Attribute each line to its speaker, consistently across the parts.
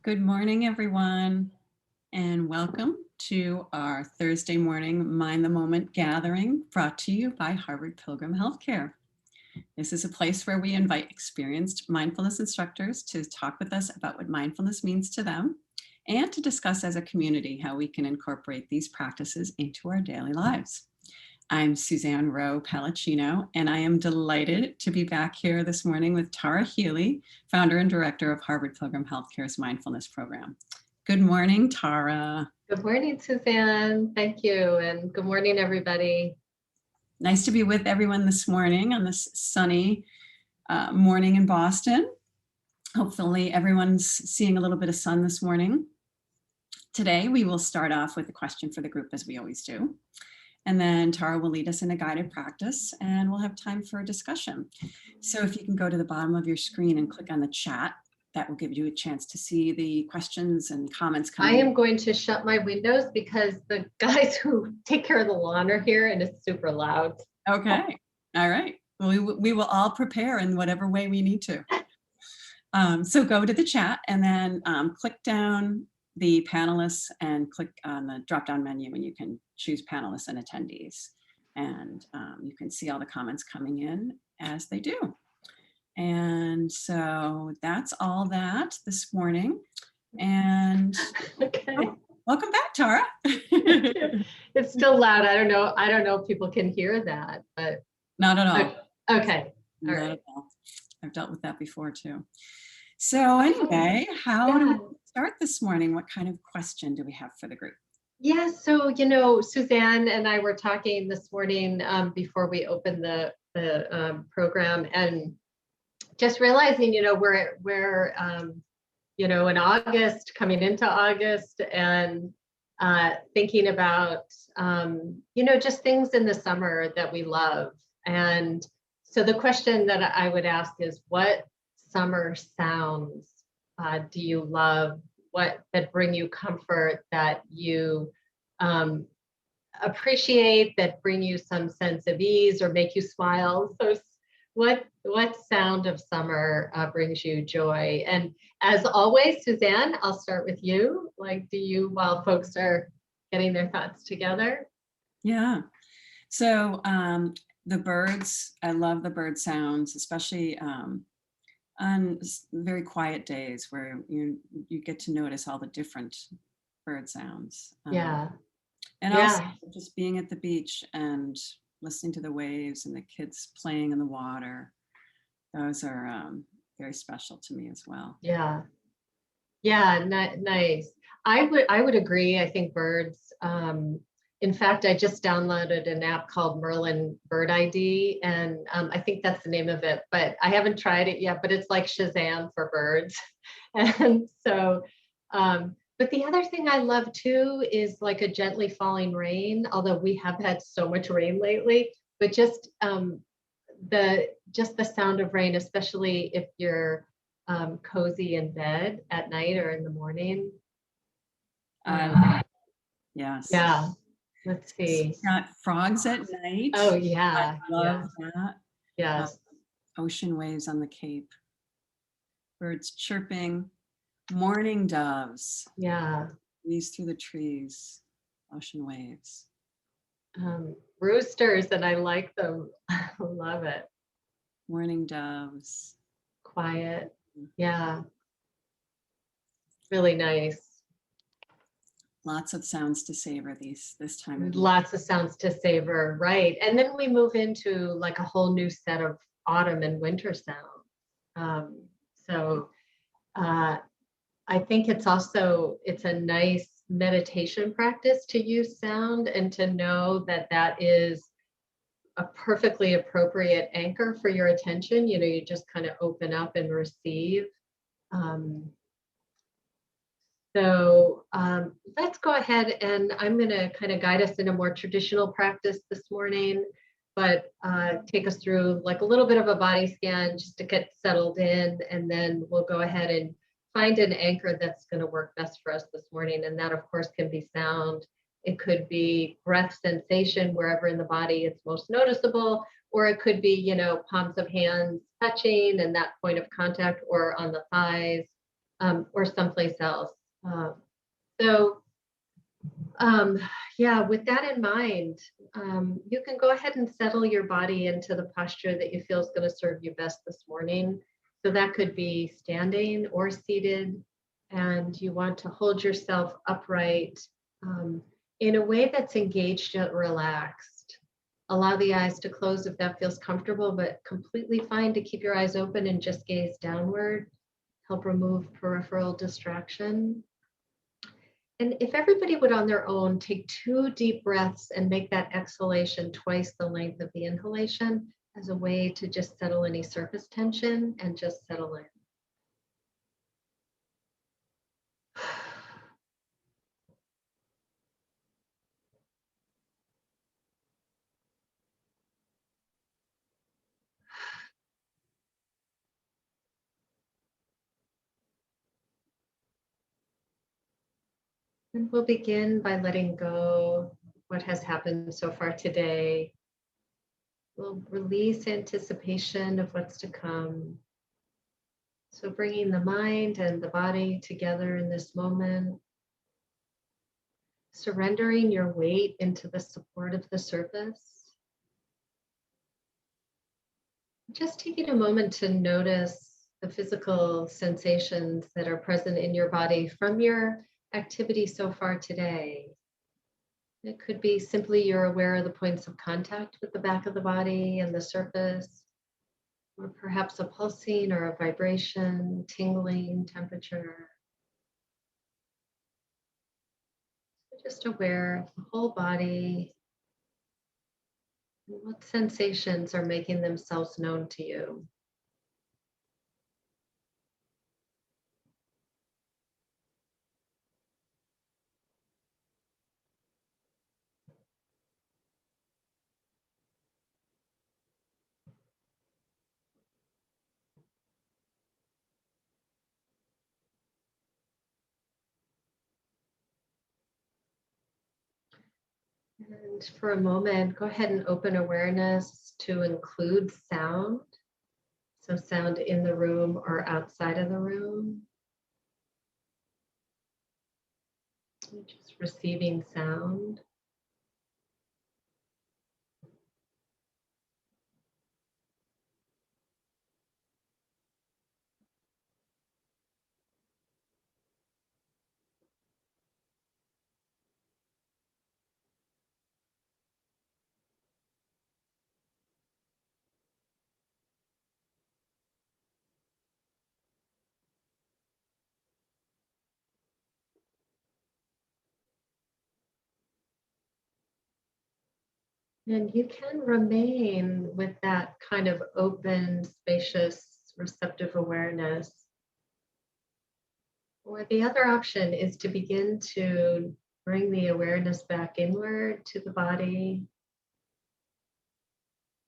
Speaker 1: Good morning, everyone, and welcome to our Thursday morning Mind the Moment gathering brought to you by Harvard Pilgrim Healthcare. This is a place where we invite experienced mindfulness instructors to talk with us about what mindfulness means to them and to discuss as a community how we can incorporate these practices into our daily lives. I'm Suzanne Rowe Palacino, and I am delighted to be back here this morning with Tara Healey, founder and director of Harvard Pilgrim Healthcare's mindfulness program. Good morning, Tara.
Speaker 2: Good morning, Suzanne. Thank you. And good morning, everybody.
Speaker 1: Nice to be with everyone this morning on this sunny morning in Boston. Hopefully everyone's seeing a little bit of sun this morning. Today, we will start off with a question for the group as we always do. And then Tara will lead us in a guided practice and we'll have time for a discussion. So if you can go to the bottom of your screen and click on the chat, that will give you a chance to see the questions and comments coming.
Speaker 2: I am going to shut my windows because the guys who take care of the lawn are here and it's super loud.
Speaker 1: Okay. All right. Well, we will all prepare in whatever way we need to. So go to the chat and then click down the panelists and click on the drop-down menu and you can choose panelists and attendees. And you can see all the comments coming in as they do. And so that's all that this morning. And
Speaker 2: okay.
Speaker 1: Welcome back, Tara.
Speaker 2: It's still loud. I don't know if people can hear that, but
Speaker 1: not at all.
Speaker 2: Okay. All right.
Speaker 1: At all. I've dealt with that before too. So anyway, how do we start this morning? What kind of question do we have for the group?
Speaker 2: Yeah, so, Suzanne and I were talking this morning before we opened the program and just realizing, we're in August, coming into August and thinking about, just things in the summer that we love. And so the question that I would ask is, what summer sounds do you love? What that bring you comfort, that you appreciate, that bring you some sense of ease or make you smile? So what sound of summer brings you joy? And as always, Suzanne, I'll start with you. Do you, while folks are getting their thoughts together?
Speaker 1: Yeah. So the birds, I love the bird sounds, especially on very quiet days where you get to notice all the different bird sounds. And also just being at the beach and listening to the waves and the kids playing in the water. Those are very special to me as well.
Speaker 2: Yeah. Nice. I would agree. I think birds, in fact, I just downloaded an app called Merlin Bird ID, and I think that's the name of it, but I haven't tried it yet, but it's like Shazam for birds. And so, but the other thing I love too is like a gently falling rain, although we have had so much rain lately, but just the sound of rain, especially if you're cozy in bed at night or in the morning.
Speaker 1: Yes.
Speaker 2: Yeah. Let's see.
Speaker 1: Got frogs at night.
Speaker 2: Oh yeah.
Speaker 1: I love that.
Speaker 2: Yes.
Speaker 1: Ocean waves on the Cape. Birds chirping. Morning doves.
Speaker 2: Yeah.
Speaker 1: Breeze through the trees. Ocean waves.
Speaker 2: Roosters, and I like them. I love it.
Speaker 1: Morning doves.
Speaker 2: Quiet. Yeah. Really nice.
Speaker 1: Lots of sounds to savor this time of year.
Speaker 2: Lots of sounds to savor, right? And then we move into like a whole new set of autumn and winter sounds. So I think it's a nice meditation practice to use sound and to know that is a perfectly appropriate anchor for your attention. You just kind of open up and receive. So let's go ahead, and I'm going to kind of guide us in a more traditional practice this morning, but take us through like a little bit of a body scan just to get settled in, and then we'll go ahead and find an anchor that's going to work best for us this morning. And that, of course, can be sound. It could be breath sensation wherever in the body it's most noticeable, or it could be, palms of hands touching and that point of contact, or on the thighs. or someplace else. So um, yeah, with that in mind, you can go ahead and settle your body into the posture that you feel is going to serve you best this morning. So that could be standing or seated, and you want to hold yourself upright in a way that's engaged yet relaxed. Allow the eyes to close if that feels comfortable, but completely fine to keep your eyes open and just gaze downward. Help remove peripheral distraction. And if everybody would on their own take 2 deep breaths and make that exhalation twice the length of the inhalation as a way to just settle any surface tension and just settle in. And we'll begin by letting go what has happened so far today. We'll release anticipation of what's to come. So bringing the mind and the body together in this moment, surrendering your weight into the support of the surface. Just taking a moment to notice the physical sensations that are present in your body from your activity so far today. It could be simply you're aware of the points of contact with the back of the body and the surface, or perhaps a pulsing or a vibration, tingling, temperature. Just aware of the whole body and what sensations are making themselves known to you. And for a moment, go ahead and open awareness to include sound. So sound in the room or outside of the room. Just receiving sound. And you can remain with that kind of open, spacious, receptive awareness. Or the other option is to begin to bring the awareness back inward to the body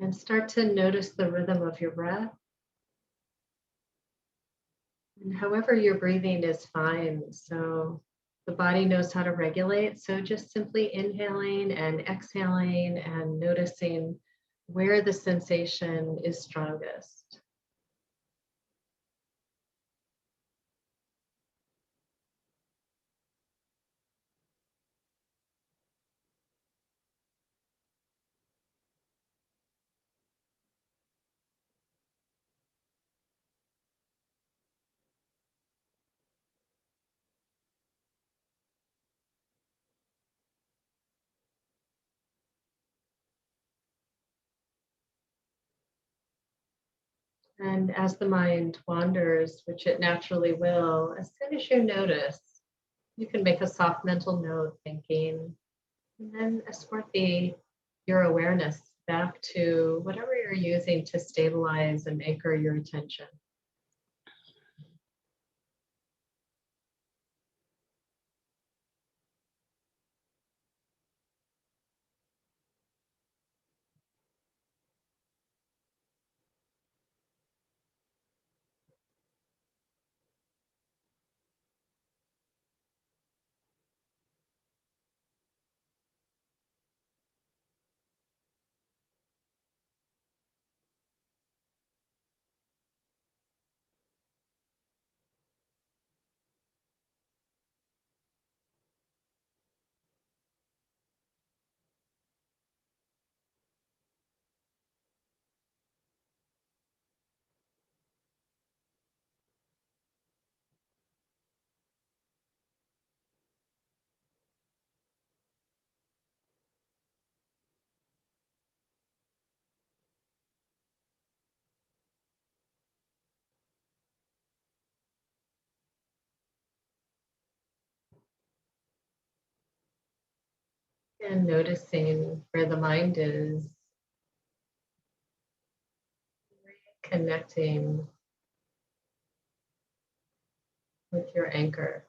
Speaker 2: and start to notice the rhythm of your breath. And however you're breathing is fine. So the body knows how to regulate. So just simply inhaling and exhaling and noticing where the sensation is strongest. And as the mind wanders, which it naturally will, as soon as you notice, you can make a soft mental note thinking, and then escort your awareness back to whatever you're using to stabilize and anchor your attention. And noticing where the mind is, connecting with your anchor.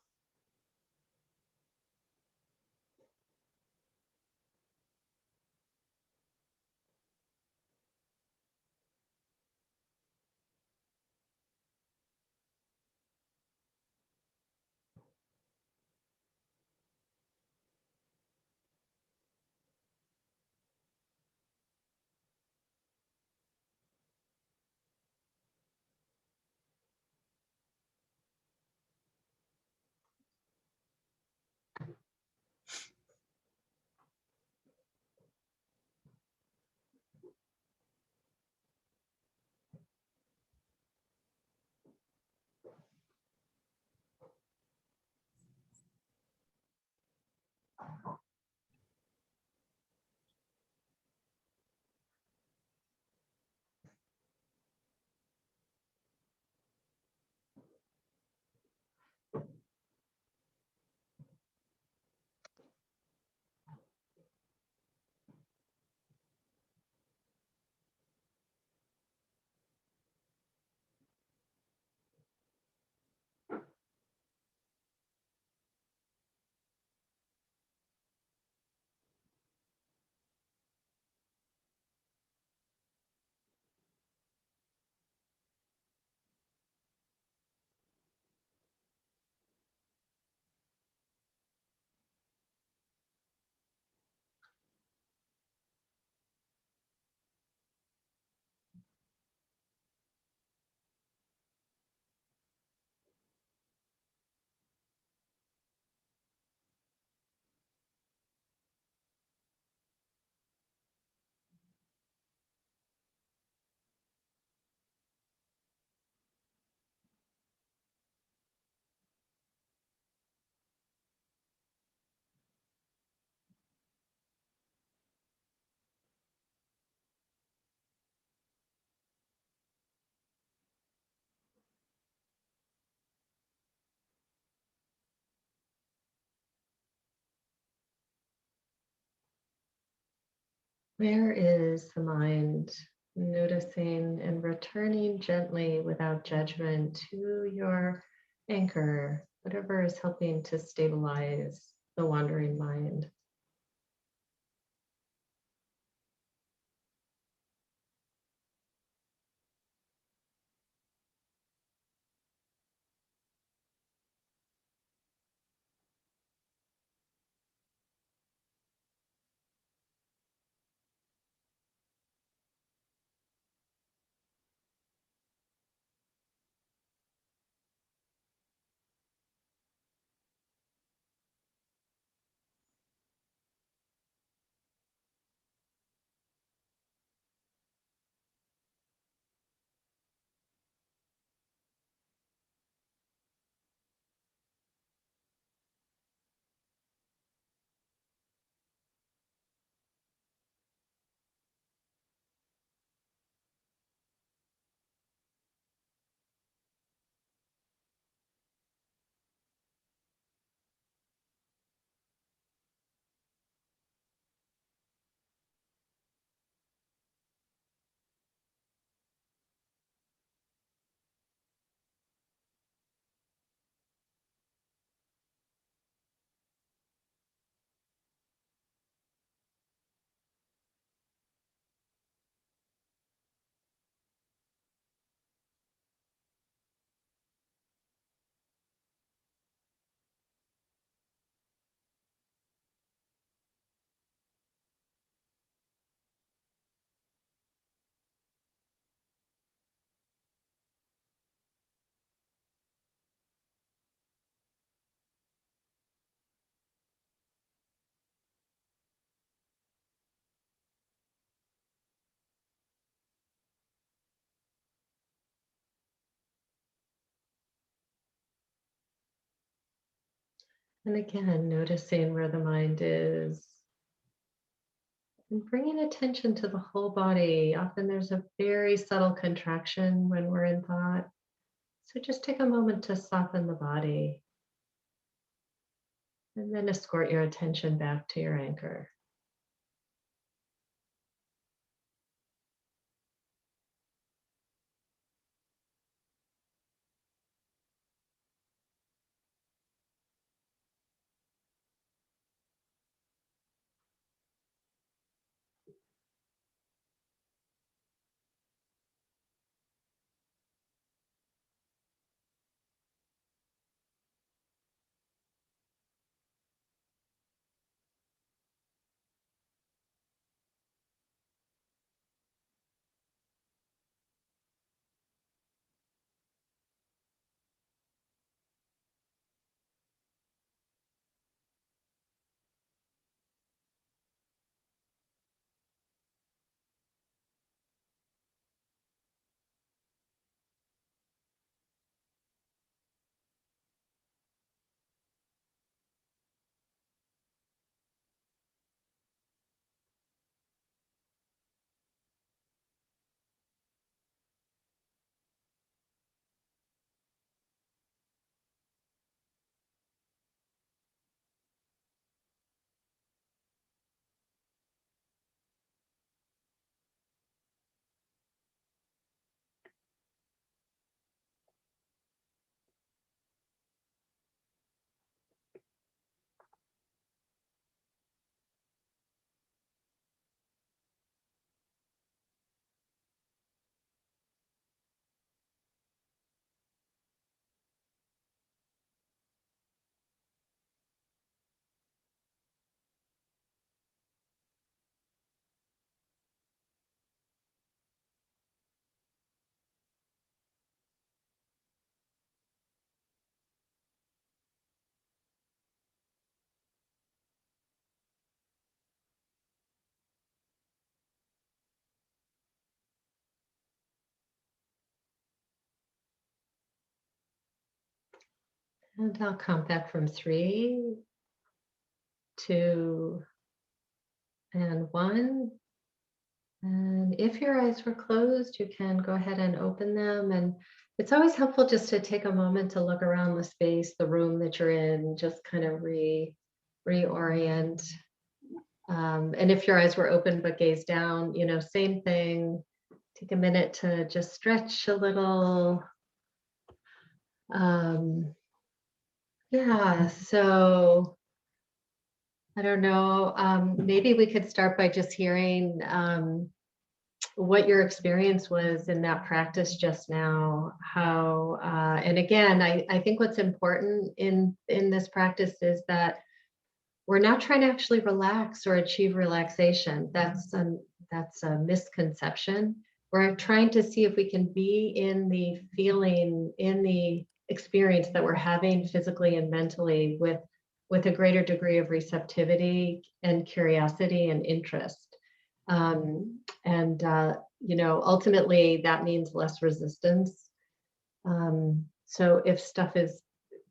Speaker 2: Where is the mind? Noticing and returning gently without judgment to your anchor, whatever is helping to stabilize the wandering mind. And again, noticing where the mind is and bringing attention to the whole body. Often there's a very subtle contraction when we're in thought. So just take a moment to soften the body and then escort your attention back to your anchor. And I'll count back from 3, 2, and 1. And if your eyes were closed, you can go ahead and open them. And it's always helpful just to take a moment to look around the space, the room that you're in, just kind of reorient. And if your eyes were open but gaze down, same thing. Take a minute to just stretch a little. Yeah, so I don't know. Maybe we could start by just hearing what your experience was in that practice just now. How, and again, I think what's important in this practice is that we're not trying to actually relax or achieve relaxation. That's a misconception. We're trying to see if we can be in the feeling, in the experience that we're having physically and mentally with a greater degree of receptivity and curiosity and interest. And ultimately that means less resistance. So if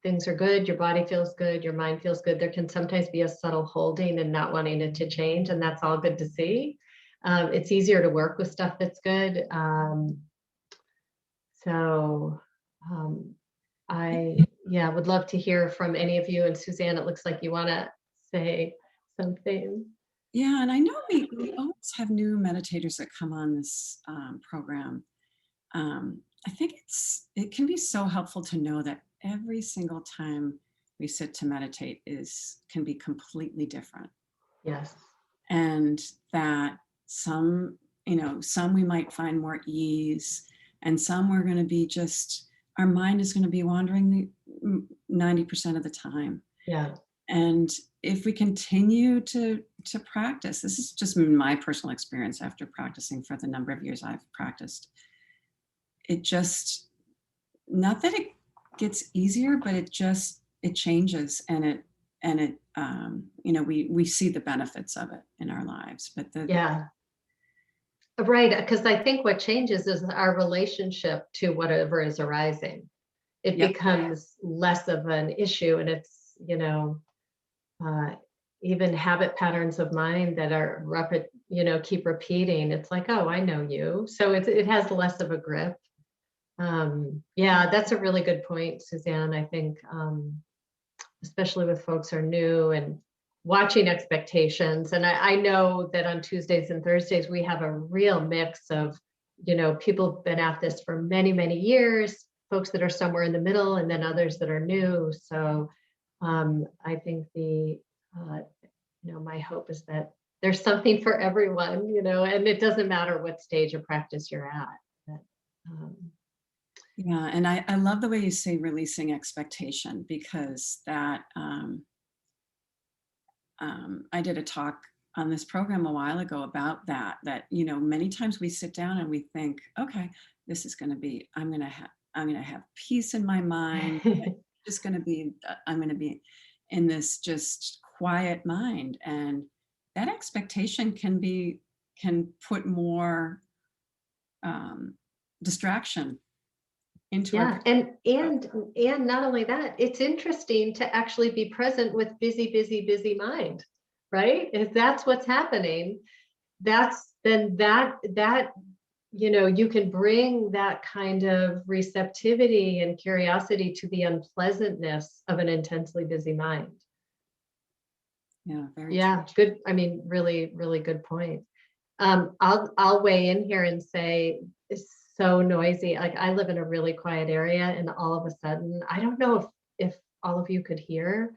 Speaker 2: things are good, your body feels good, your mind feels good, there can sometimes be a subtle holding and not wanting it to change, and that's all good to see. It's easier to work with stuff that's good. I would love to hear from any of you. And Suzanne, it looks like you want to say something.
Speaker 1: Yeah, and I know we always have new meditators that come on this program. I think it can be so helpful to know that every single time we sit to meditate can be completely different.
Speaker 2: Yes.
Speaker 1: And that some we might find more ease, and some we're going to be our mind is going to be wandering 90% of the time.
Speaker 2: Yeah.
Speaker 1: And if we continue to practice, this is just my personal experience after practicing for the number of years I've practiced, it just, not that it gets easier, but it changes, and we see the benefits of it in our lives. But
Speaker 2: Yeah. Right, because I think what changes is our relationship to whatever is arising. It
Speaker 1: yep.
Speaker 2: becomes less of an issue, and it's, even habit patterns of mind that are keep repeating. It's like, oh, I know you. So it has less of a grip. Yeah, that's a really good point, Suzanne. I think, especially with folks who are new and watching expectations. And I know that on Tuesdays and Thursdays, we have a real mix of, people who've been at this for many, many years, folks that are somewhere in the middle, and then others that are new. So I think my hope is that there's something for everyone, and it doesn't matter what stage of practice you're at. But,
Speaker 1: yeah, and I love the way you say releasing expectation, because that I did a talk on this program a while ago about that many times we sit down and we think, okay, this is going to be, I'm going to have peace in my mind. Just going to be, I'm going to be in this just quiet mind. And that expectation can put more distraction into
Speaker 2: Yeah, and not only that, it's interesting to actually be present with busy mind, right? If that's what's happening, you can bring that kind of receptivity and curiosity to the unpleasantness of an intensely busy mind.
Speaker 1: Yeah, very
Speaker 2: Yeah,
Speaker 1: true.
Speaker 2: good. I mean, really, really good point. I'll weigh in here and say it's so noisy. Like, I live in a really quiet area, and all of a sudden, I don't know if all of you could hear,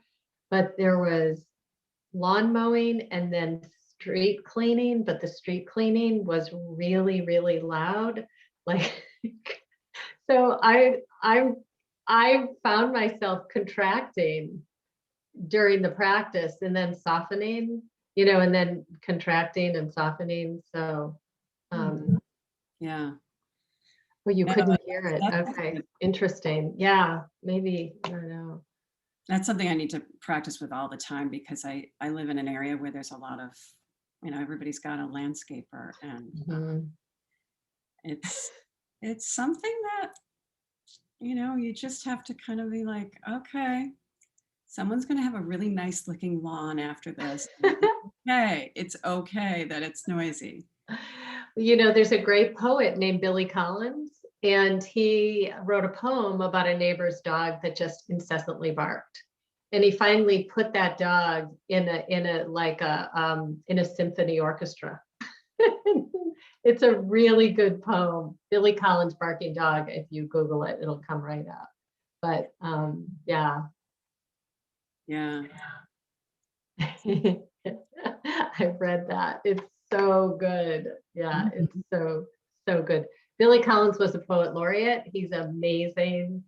Speaker 2: but there was lawn mowing and then street cleaning, but the street cleaning was really, really loud. Like, so I found myself contracting during the practice and then softening, and then contracting and softening. So,
Speaker 1: Yeah.
Speaker 2: well, you
Speaker 1: No,
Speaker 2: couldn't hear it.
Speaker 1: that's
Speaker 2: Okay. Interesting. Yeah. Maybe, I don't know.
Speaker 1: That's something I need to practice with all the time, because I live in an area where there's a lot of, everybody's got a landscaper, and
Speaker 2: Mhm.
Speaker 1: it's something that you just have to kind of be like, okay, someone's going to have a really nice looking lawn after this. Okay, it's okay that it's noisy.
Speaker 2: There's a great poet named Billy Collins, and he wrote a poem about a neighbor's dog that just incessantly barked. And he finally put that dog in a symphony orchestra. It's a really good poem. Billy Collins' Barking Dog. If you Google it, it'll come right up. But yeah.
Speaker 1: Yeah.
Speaker 2: I've read that. It's so good. Yeah, it's so good. Billy Collins was a poet laureate. He's amazing,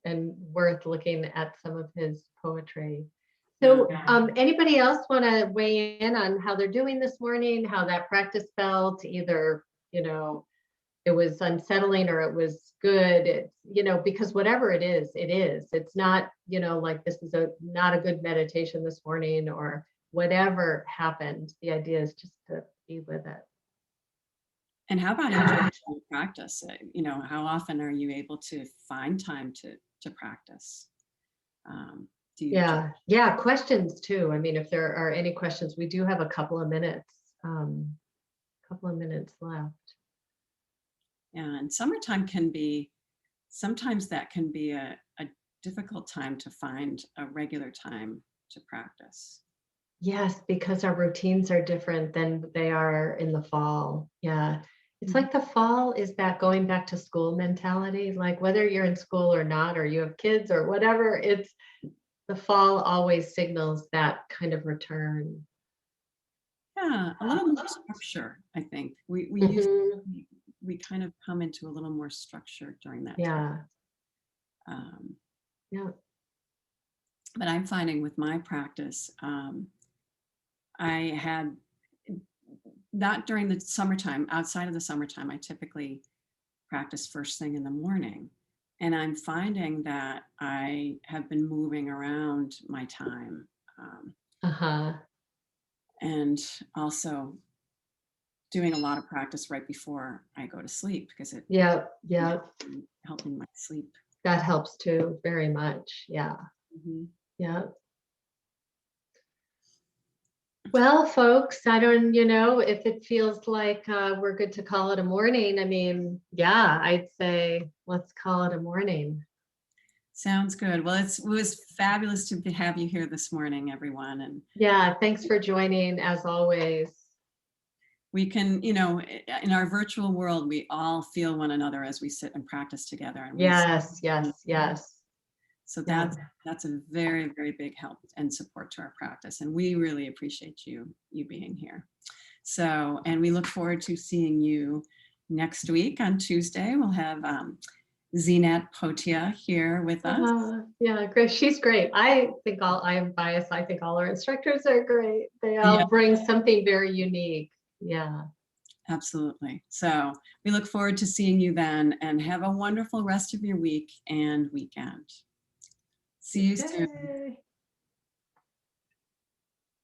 Speaker 2: and worth looking at some of his poetry. So anybody else want to weigh in on how they're doing this morning, how that practice felt? Either, it was unsettling or it was good. It's, because whatever it is, it's not, like this is not a good meditation this morning or whatever happened. The idea is just to be with it.
Speaker 1: And how about individual practice? How often are you able to find time to practice?
Speaker 2: Yeah. Questions too. I mean, if there are any questions, we do have a couple of minutes left.
Speaker 1: Yeah, and summertime sometimes that can be a difficult time to find a regular time to practice.
Speaker 2: Yes, because our routines are different than they are in the fall. Yeah. It's like the fall is that going back to school mentality, like whether you're in school or not, or you have kids or whatever, it's the fall always signals that kind of return.
Speaker 1: Yeah, a little more structure, I think. We kind of come into a little more structure during that time.
Speaker 2: Yeah.
Speaker 1: But I'm finding with my practice, I had not during the summertime, outside of the summertime, I typically practice first thing in the morning. And I'm finding that I have been moving around my time. And also doing a lot of practice right before I go to sleep because it helping my sleep.
Speaker 2: That helps too, very much. Yeah. Yeah. Well, folks, I don't, if it feels like we're good to call it a morning. I mean, yeah, I'd say let's call it a morning.
Speaker 1: Sounds good. Well, it was fabulous to have you here this morning, everyone. And
Speaker 2: yeah, thanks for joining as always.
Speaker 1: We can, in our virtual world, we all feel one another as we sit and practice together. And
Speaker 2: yes.
Speaker 1: So that's a very, very big help and support to our practice. And we really appreciate you being here. So, and we look forward to seeing you next week on Tuesday. We'll have Zinat Potia here with us.
Speaker 2: Yeah, great. She's great. I am biased. I think all our instructors are great. They all bring something very unique. Yeah.
Speaker 1: Absolutely. So we look forward to seeing you then, and have a wonderful rest of your week and weekend. See you soon.